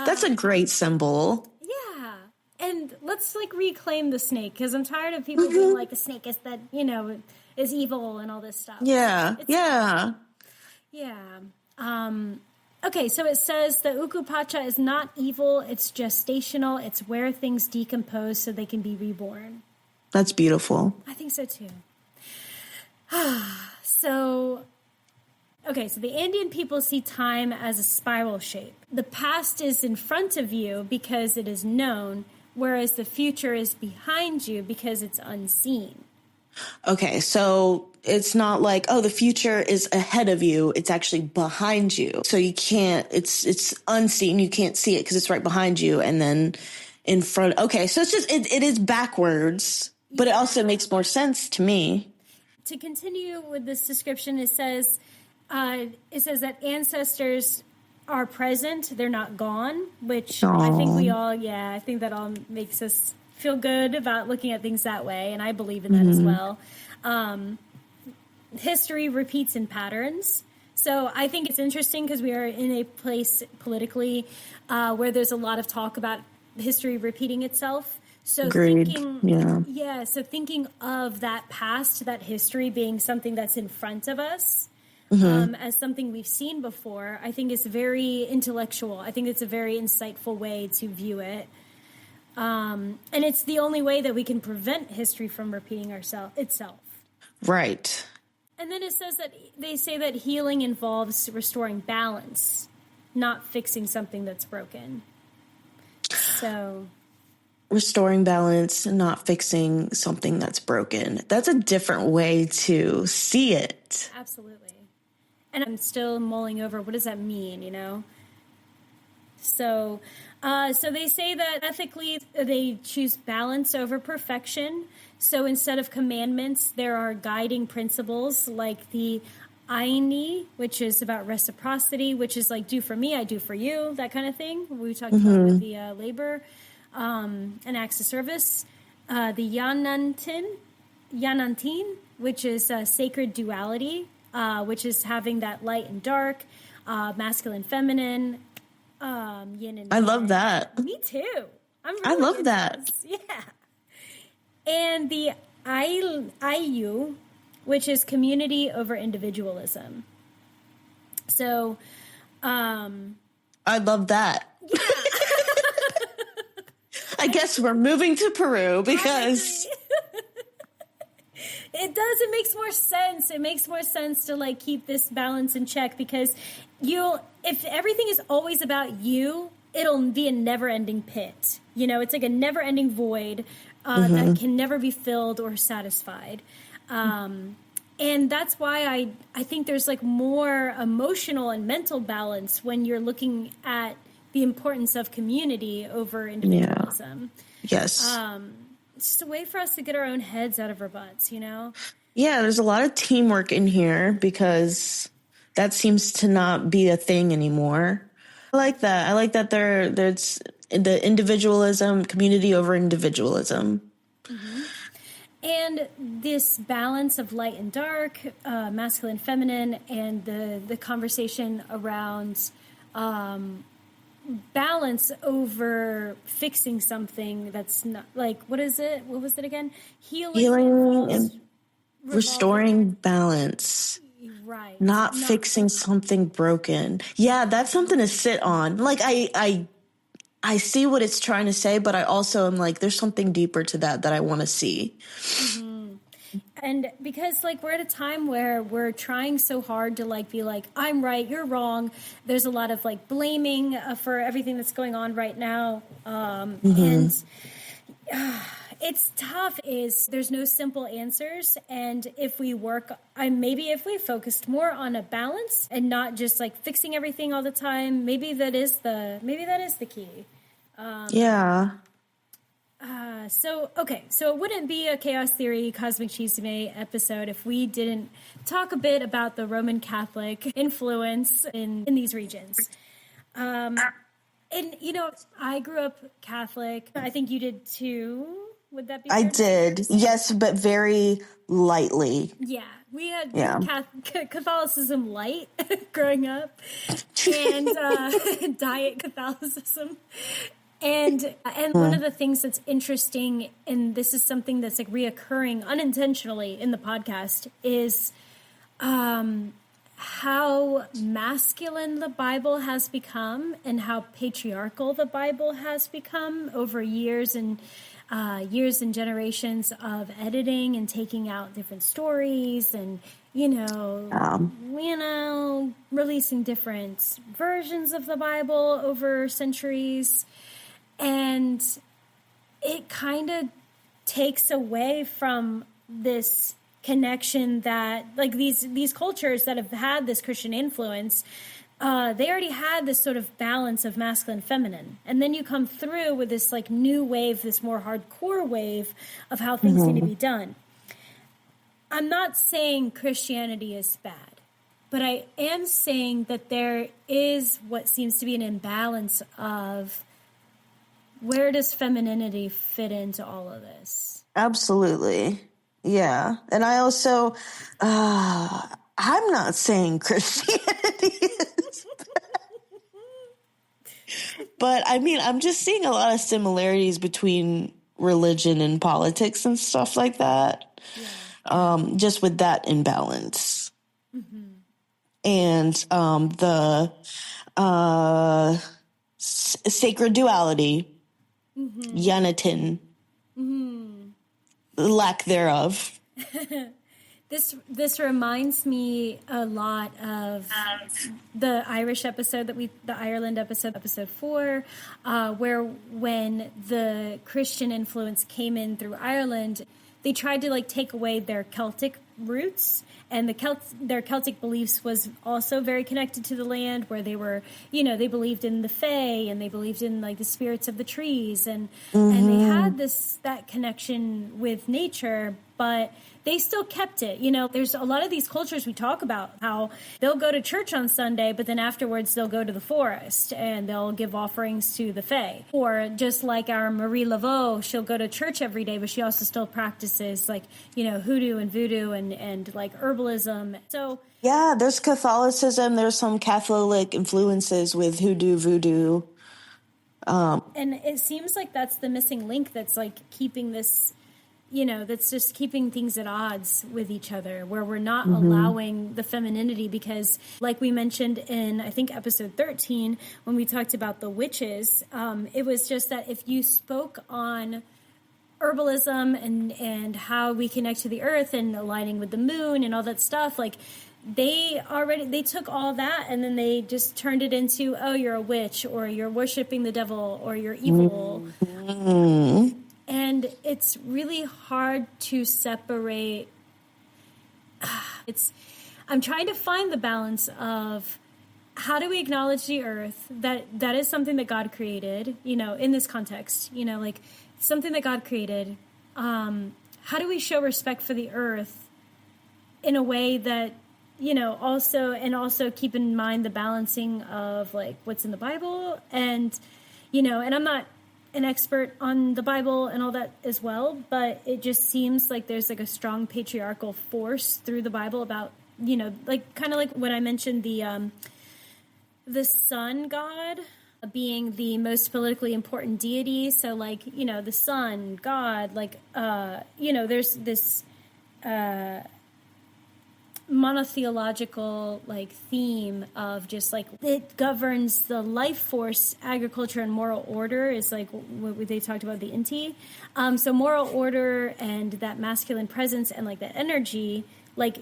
That's a great symbol. Yeah. And let's like reclaim the snake, because I'm tired of people being like the snake is that, is evil and all this stuff. Yeah. Yeah. Okay, so it says the Ukupacha is not evil, it's gestational, it's where things decompose so they can be reborn. That's beautiful. I think so too. So the Andean people see time as a spiral shape. The past is in front of you because it is known, whereas the future is behind you because it's unseen. Okay, so it's not like, oh, the future is ahead of you. It's actually behind you. So you can't, it's unseen. You can't see it because it's right behind you and then in front. Okay, so it's just, it is backwards, but it also makes more sense to me. To continue with this description, it says that ancestors are present. They're not gone, which I think that all makes us feel good about looking at things that way, and I believe in that as well. History repeats in patterns, so I think it's interesting because we are in a place politically where there's a lot of talk about history repeating itself. So thinking of that past, that history being something that's in front of us, as something we've seen before, I think is very intellectual. I think it's a very insightful way to view it. And it's the only way that we can prevent history from repeating itself. Right. And then it says that they say that healing involves restoring balance, not fixing something that's broken. So restoring balance and not fixing something that's broken. That's a different way to see it. Absolutely. And I'm still mulling over, what does that mean, So they say that ethically they choose balance over perfection. So instead of commandments, there are guiding principles like the aini, which is about reciprocity, which is like do for me, I do for you, that kind of thing. We talked about with the labor and acts of service. The yanantin, which is sacred duality, which is having that light and dark, masculine, feminine, yin and yang. I love that. Me too. I love that. Yeah. And the Ayu, which is community over individualism. So, I love that. Yeah. I guess we're moving to Peru because it does. It makes more sense. It makes more sense to like keep this balance in check because if everything is always about you, it'll be a never-ending pit. It's like a never-ending void that can never be filled or satisfied. And that's why I think there's like more emotional and mental balance when you're looking at the importance of community over individualism. Yeah. Yes. It's just a way for us to get our own heads out of our butts, Yeah, there's a lot of teamwork in here because that seems to not be a thing anymore. I like that. I like that there's the individualism, community over individualism. Mm-hmm. And this balance of light and dark, masculine, feminine, and the conversation around balance over fixing something that's not like, what is it? What was it again? Healing and restoring balance. Right. Not fixing something broken. Yeah, that's something to sit on. Like I see what it's trying to say, but I also am like, there's something deeper to that I want to see. Mm-hmm. And because like we're at a time where we're trying so hard to like be like, I'm right, you're wrong. There's a lot of like blaming for everything that's going on right now. And it's tough is there's no simple answers. And if we maybe if we focused more on a balance and not just like fixing everything all the time, maybe that is the key. Yeah. So it wouldn't be a Chaos Theory Cosmic Chisme episode if we didn't talk a bit about the Roman Catholic influence in these regions. And, I grew up Catholic. I think you did too. Would that be fair? I did. Yes, but very lightly. Yeah. We had Catholicism light growing up and diet Catholicism. And one of the things that's interesting, and this is something that's like reoccurring unintentionally in the podcast, is how masculine the Bible has become and how patriarchal the Bible has become over years and generations of editing and taking out different stories and releasing different versions of the Bible over centuries. And it kind of takes away from this connection that, like, these cultures that have had this Christian influence, they already had this sort of balance of masculine and feminine. And then you come through with this, like, new wave, this more hardcore wave of how things need to be done. I'm not saying Christianity is bad, but I am saying that there is what seems to be an imbalance of where does femininity fit into all of this? Absolutely. Yeah. And I also, I'm not saying Christianity is bad. But I mean, I'm just seeing a lot of similarities between religion and politics and stuff like that. Yeah. Just with that imbalance. Mm-hmm. And the sacred duality. Mm-hmm. Unitin, lack thereof. This reminds me a lot of the Irish episode the Ireland episode 4, where when the Christian influence came in through Ireland, they tried to like take away their Celtic roots, and their Celtic beliefs was also very connected to the land, where they were, they believed in the Fae and they believed in like the spirits of the trees, and they had that connection with nature, but they still kept it. There's a lot of these cultures we talk about how they'll go to church on Sunday, but then afterwards they'll go to the forest and they'll give offerings to the Fae. Or just like our Marie Laveau, she'll go to church every day, but she also still practices like, hoodoo and voodoo and like herbalism. So yeah, there's Catholicism. There's some Catholic influences with hoodoo, voodoo. And it seems like that's the missing link that's like keeping this, that's just keeping things at odds with each other, where we're not allowing the femininity, because like we mentioned in, I think, episode 13, when we talked about the witches, it was just that if you spoke on herbalism and how we connect to the earth and aligning with the moon and all that stuff, like they took all that and then they just turned it into, oh, you're a witch, or you're worshiping the devil, or you're evil. Mm-hmm. And it's really hard to separate. I'm trying to find the balance of how do we acknowledge the earth, that is something that God created, in this context, like something that God created. How do we show respect for the earth in a way that, also keep in mind the balancing of like what's in the Bible, and I'm not an expert on the Bible and all that as well, but it just seems like there's like a strong patriarchal force through the Bible about, like kind of like when I mentioned the sun god being the most politically important deity. So like, the sun god, like, there's this monotheological like theme of just like it governs the life force. Agriculture and moral order is like what they talked about, the inti. So moral order and that masculine presence and like that energy, like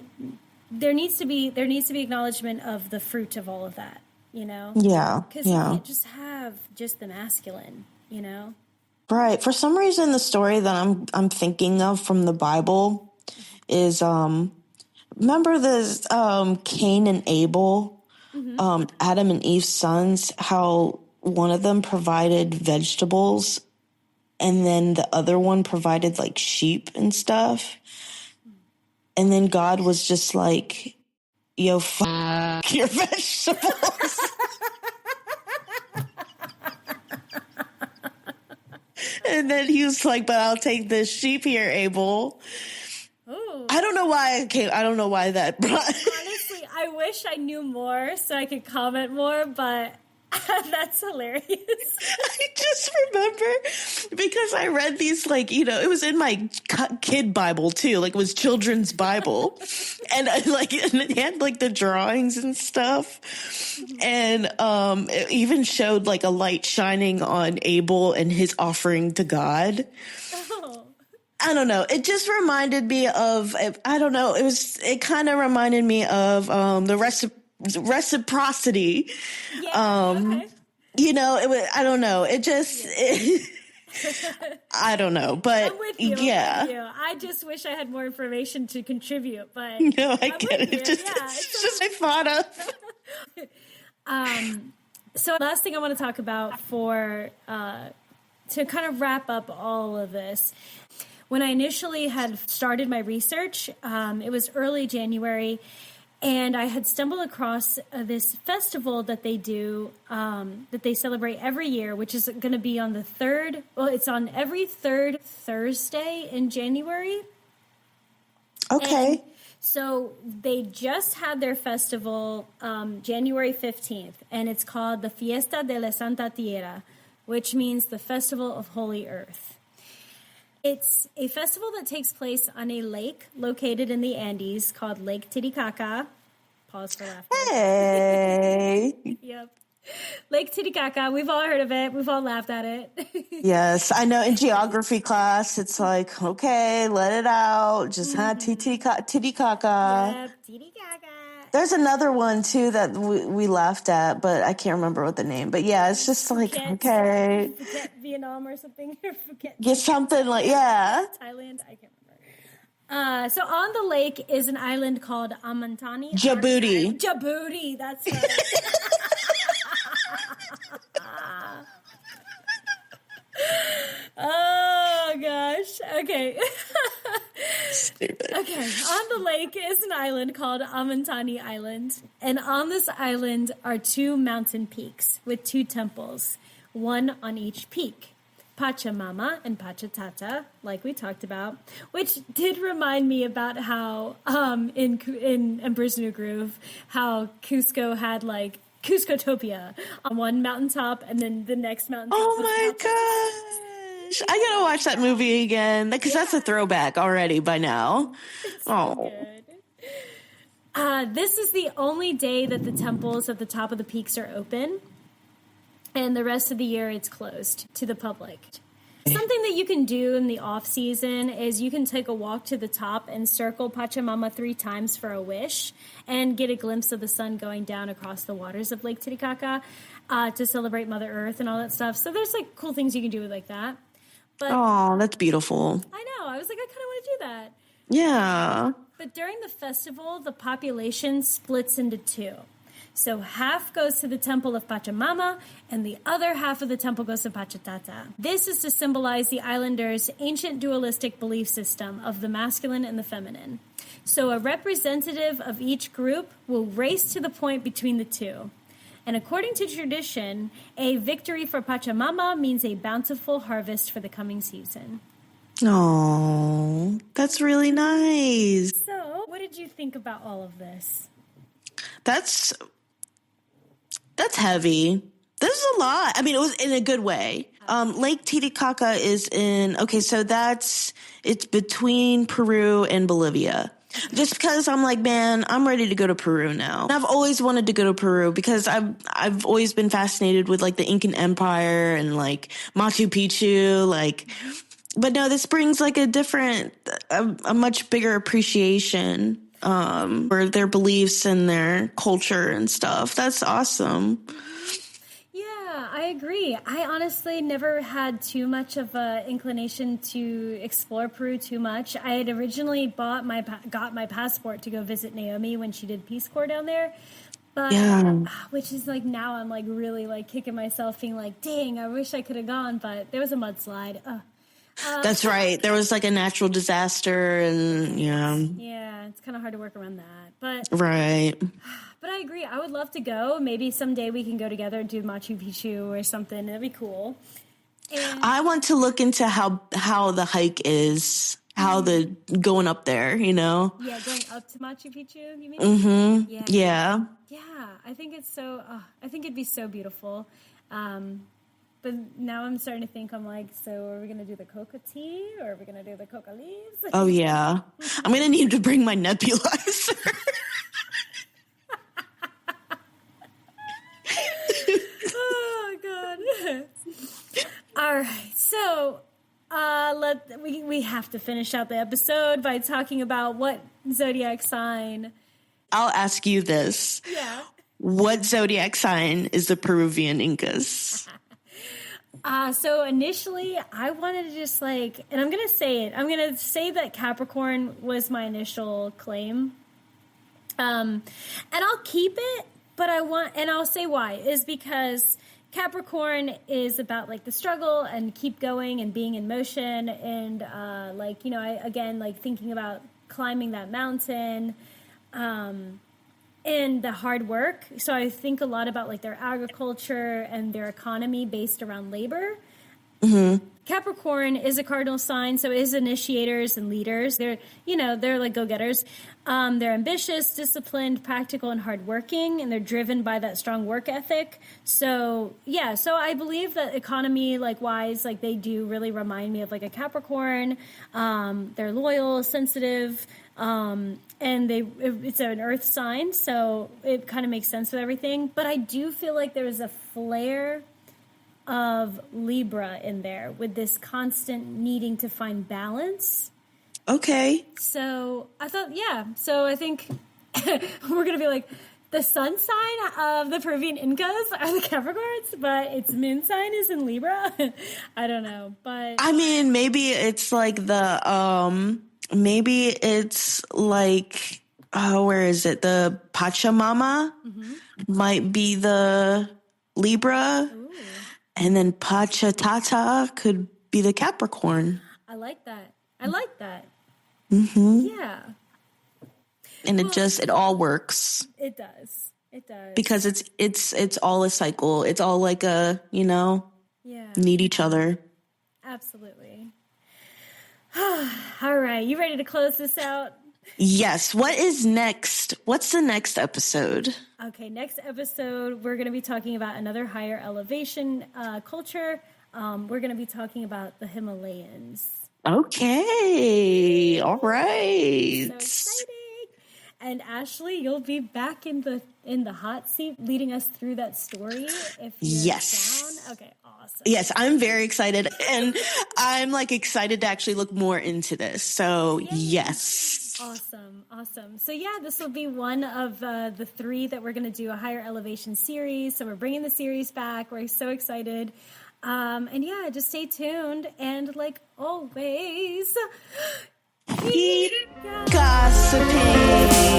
there needs to be acknowledgement of the fruit of all of that, Yeah. Because you can't just have just the masculine, Right. For some reason, the story that I'm thinking of from the Bible is remember the Cain and Abel, Adam and Eve's sons, how one of them provided vegetables and then the other one provided like sheep and stuff. And then God was just like, yo, fuck your vegetables. And then he was like, but I'll take this sheep here, Abel. Ooh. I don't know why I don't know why that brought. Honestly, I wish I knew more so I could comment more, but that's hilarious. I just remember because I read these, like, you know, it was in my kid Bible too, like it was children's Bible. And it had like the drawings and stuff. And it even showed like a light shining on Abel and his offering to God. Oh. I don't know. It just reminded me of, I don't know. It kind of reminded me of the reciprocity. Yeah, okay. You know, I don't know. I don't know, but I'm with you. yeah. I'm with you. I just wish I had more information to contribute, but No, I get it. It's just I thought of. So last thing I want to talk about to kind of wrap up all of this. When I initially had started my research, it was early January, and I had stumbled across this festival that they do, that they celebrate every year, which is going to be on the third. Well, it's on every third Thursday in January. Okay. And so they just had their festival January 15th, and it's called the Fiesta de la Santa Tierra, which means the Festival of Holy Earth. It's a festival that takes place on a lake located in the Andes called Lake Titicaca. Pause for laughter. Hey. Yep. Lake Titicaca. We've all heard of it. We've all laughed at it. Yes, I know. In geography class, it's like, okay, let it out. Just Titicaca. Yep. Titicaca. There's another one too that we laughed at, but I can't remember what the name. But yeah, it's just like, okay, Forget Vietnam or something. get something like, yeah. Thailand. I can't remember. So on the lake is an island called Amantani. Djibouti. Djibouti. That's right. Oh gosh. Okay. Stupid. Okay. On the lake is an island called Amantani Island, and on this island are two mountain peaks with two temples, one on each peak. Pachamama and Pachatata, like we talked about, which did remind me about how in Emperor's New Groove, how Cusco had like Cuscotopia on one mountaintop, and then the next mountaintop. Oh my gosh. I gotta watch that movie again because that's a throwback already by now. Oh. Good. This is the only day that the temples at the top of the peaks are open, and the rest of the year it's closed to the public. Something that you can do in the off season is you can take a walk to the top and circle Pachamama 3 times for a wish and get a glimpse of the sun going down across the waters of Lake Titicaca to celebrate Mother Earth and all that stuff. So there's like cool things you can do like that. But Oh, that's beautiful. I know. I was like, I kind of want to do that. Yeah. But during the festival, the population splits into 2. So half goes to the temple of Pachamama, and the other half of the temple goes to Pachatata. This is to symbolize the islanders' ancient dualistic belief system of the masculine and the feminine. So a representative of each group will race to the point between the 2. And according to tradition, a victory for Pachamama means a bountiful harvest for the coming season. Oh, that's really nice. So, what did you think about all of this? That's heavy. This is a lot. I mean, it was in a good way. Lake Titicaca is it's between Peru and Bolivia. Just because I'm like, man, I'm ready to go to Peru now. And I've always wanted to go to Peru because I've always been fascinated with like the Incan Empire and like Machu Picchu, like. But no, this brings like a much bigger appreciation for their beliefs and their culture and stuff. That's awesome. Yeah, I agree. I honestly never had too much of a inclination to explore Peru too much. I had originally got my passport to go visit Naomi when she did Peace Corps down there. But, which is like, now I'm like really like kicking myself being like, dang, I wish I could have gone, but there was a mudslide. That's right. There was like a natural disaster and yeah, it's kind of hard to work around that, but right. But I agree. I would love to go. Maybe someday we can go together and do Machu Picchu or something. That'd be cool. And I want to look into how the hike is, how the going up there, yeah, going up to Machu Picchu, you mean? Mm-hmm. Yeah. Yeah, I think it's so. I think it'd be so beautiful. But now I'm starting to think. I'm like, so are we gonna do the coca tea or are we gonna do the coca leaves? Oh yeah. I'm gonna need to bring my nebulizer. Oh God. All right, so we have to finish out the episode by talking about what zodiac sign. I'll ask you this. Yeah. What zodiac sign is the Peruvian Incas? So initially I wanted to just and I'm going to say it. I'm going to say that Capricorn was my initial claim. And I'll keep it, but I'll say why, is because Capricorn is about the struggle and keep going and being in motion. And I thinking about climbing that mountain, and the hard work. So I think a lot about their agriculture and their economy based around labor. Mm-hmm. Capricorn is a cardinal sign, so it is initiators and leaders. They're like go-getters. They're ambitious, disciplined, practical, and hardworking, and they're driven by that strong work ethic. So I believe that economy-wise, they do really remind me of a Capricorn. They're loyal, sensitive, and it's an earth sign, so it kind of makes sense with everything. But I do feel like there is a flair of Libra in there with this constant needing to find balance. Okay. So I thought, so I think we're going to be the sun sign of the Peruvian Incas are the Capricorns, but its moon sign is in Libra. I don't know, but I mean, maybe it's maybe it's where is it? The Pachamama might be the Libra. Ooh. And then Pachatata could be the Capricorn. I like that. Mm-hmm. Yeah. And it all works. It does. Because it's all a cycle. It's all need each other. Absolutely. All right. You ready to close this out? Yes. What is next? What's the next episode? Okay, next episode, we're going to be talking about another higher elevation culture. We're going to be talking about the Himalayas. Okay. All right. So exciting. And Ashley, you'll be back in the hot seat leading us through that story if you're down. Okay, awesome. Yes, I'm very excited. And I'm excited to actually look more into this. So yes. Awesome. So this will be one of the 3 that we're going to do a higher elevation series. So we're bringing the series back. We're so excited. And just stay tuned. And like always, keep gossiping.